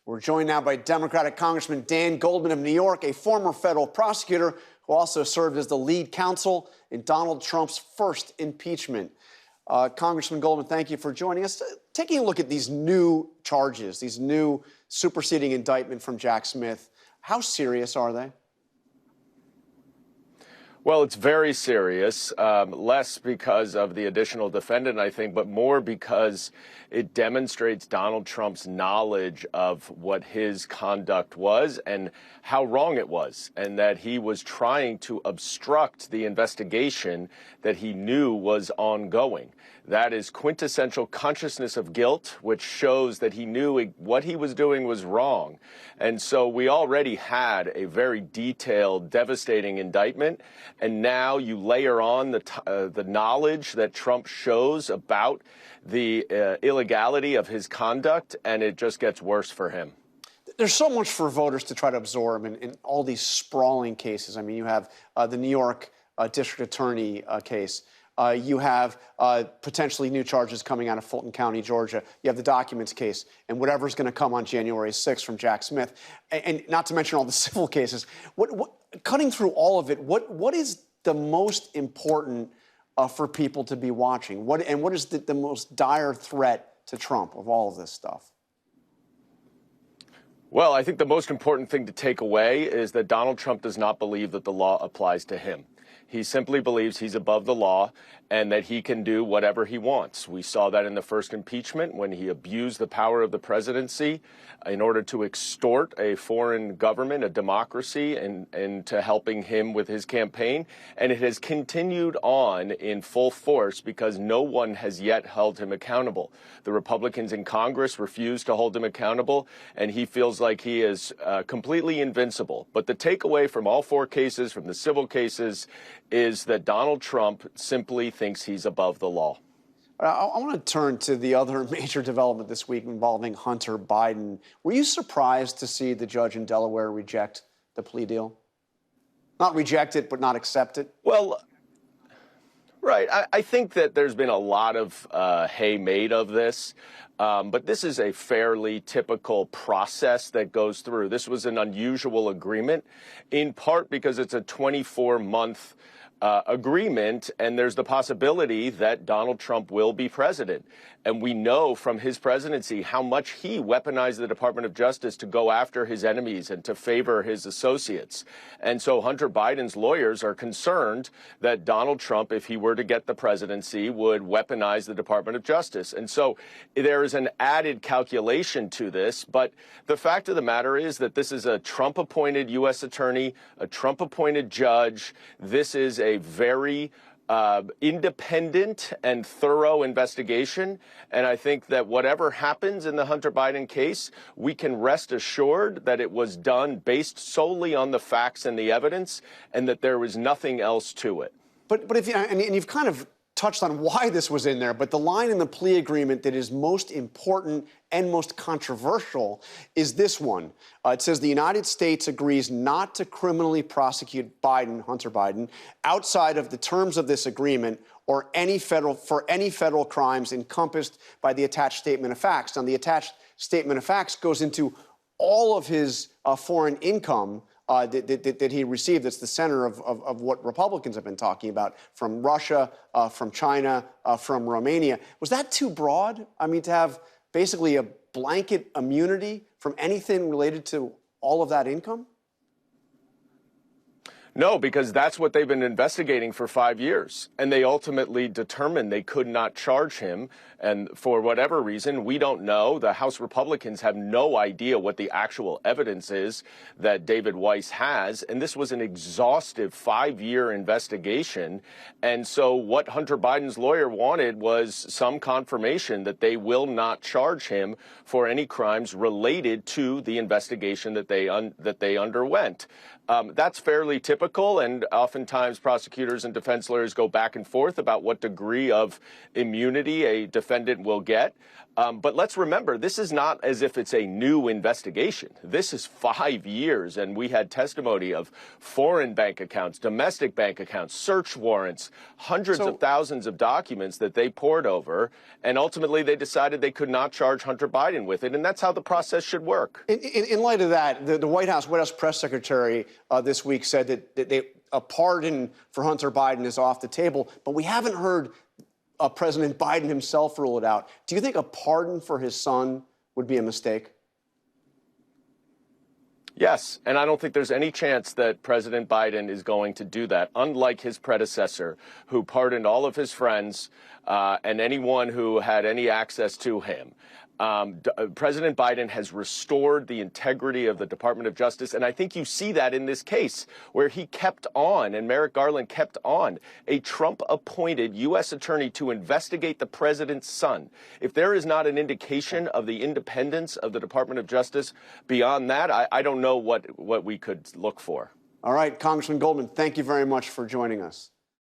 We're joined now by Democratic Congressman Dan Goldman of New York, a former federal prosecutor who also served as the lead counsel in Donald Trump's first impeachment. Congressman Goldman, thank you for joining us. Taking a look at these new charges, these new superseding indictment from Jack Smith, how serious are they? Well, it's very serious, less because of the additional defendant, I think, but more because it demonstrates Donald Trump's knowledge of what his conduct was and how wrong it was, and that he was trying to obstruct the investigation that he knew was ongoing. That is quintessential consciousness of guilt, which shows that he knew what he was doing was wrong. And so we already had a very detailed, devastating indictment. And now you layer on the knowledge that Trump shows about the illegality of his conduct, and it just gets worse for him. There's so much for voters to try to absorb in all these sprawling cases. I mean, you have the New York district attorney case. You have potentially new charges coming out of Fulton County, Georgia. You have the documents case and whatever's going to come on January 6th from Jack Smith. And not to mention all the civil cases. Cutting through all of it, what is the most important for people to be watching? What is the most dire threat to Trump of all of this stuff? Well, I think the most important thing to take away is that Donald Trump does not believe that the law applies to him. He simply believes he's above the law and that he can do whatever he wants. We saw that in the first impeachment when he abused the power of the presidency in order to extort a foreign government, a democracy, into helping him with his campaign. And it has continued on in full force because no one has yet held him accountable. The Republicans in Congress refuse to hold him accountable, and he feels like he is completely invincible. But the takeaway from all four cases, from the civil cases, is that Donald Trump simply thinks he's above the law. I want to turn to the other major development this week involving Hunter Biden. Were you surprised to see the judge in Delaware reject the plea deal? Not reject it, but not accept it? Well, right. I think that there's been a lot of hay made of this, but this is a fairly typical process that goes through. This was an unusual agreement, in part because it's a 24-month agreement, and there's the possibility that Donald Trump will be president. And we know from his presidency how much he weaponized the Department of Justice to go after his enemies and to favor his associates. And so Hunter Biden's lawyers are concerned that Donald Trump, if he were to get the presidency, would weaponize the Department of Justice. And so there is an added calculation to this. But the fact of the matter is that this is a Trump-appointed U.S. attorney, a Trump-appointed judge. This is a very independent and thorough investigation. And I think that whatever happens in the Hunter Biden case, we can rest assured that it was done based solely on the facts and the evidence, and that there was nothing else to it. But if you, and you've kind of touched on why this was in there, but the line in the plea agreement that is most important and most controversial is this one. It says the United States agrees not to criminally prosecute Hunter Biden, outside of the terms of this agreement or for any federal crimes encompassed by the attached statement of facts. Now, the attached statement of facts goes into all of his foreign income that he received. That's the center of what Republicans have been talking about, from Russia, from China, from Romania. Was that too broad? I mean, to have basically a blanket immunity from anything related to all of that income? No, because that's what they've been investigating for 5 years. And they ultimately determined they could not charge him. And for whatever reason, we don't know. The House Republicans have no idea what the actual evidence is that David Weiss has. And this was an exhaustive 5-year investigation. And so what Hunter Biden's lawyer wanted was some confirmation that they will not charge him for any crimes related to the investigation that they underwent. That's fairly typical, and oftentimes prosecutors and defense lawyers go back and forth about what degree of immunity a defendant will get. But let's remember, this is not as if it's a new investigation. This is 5 years, and we had testimony of foreign bank accounts, domestic bank accounts, search warrants, hundreds of thousands of documents that they poured over, and ultimately they decided they could not charge Hunter Biden with it, and that's how the process should work. In light of that, the White House press secretary this week said that a pardon for Hunter Biden is off the table, but we haven't heard President Biden himself rule it out. Do you think a pardon for his son would be a mistake? Yes, and I don't think there's any chance that President Biden is going to do that, unlike his predecessor, who pardoned all of his friends and anyone who had any access to him. President Biden has restored the integrity of the Department of Justice, and I think you see that in this case, where he kept on, and Merrick Garland kept on, a Trump-appointed U.S. attorney to investigate the president's son. If there is not an indication of the independence of the Department of Justice beyond that, I don't know what we could look for. All right, Congressman Goldman, thank you very much for joining us.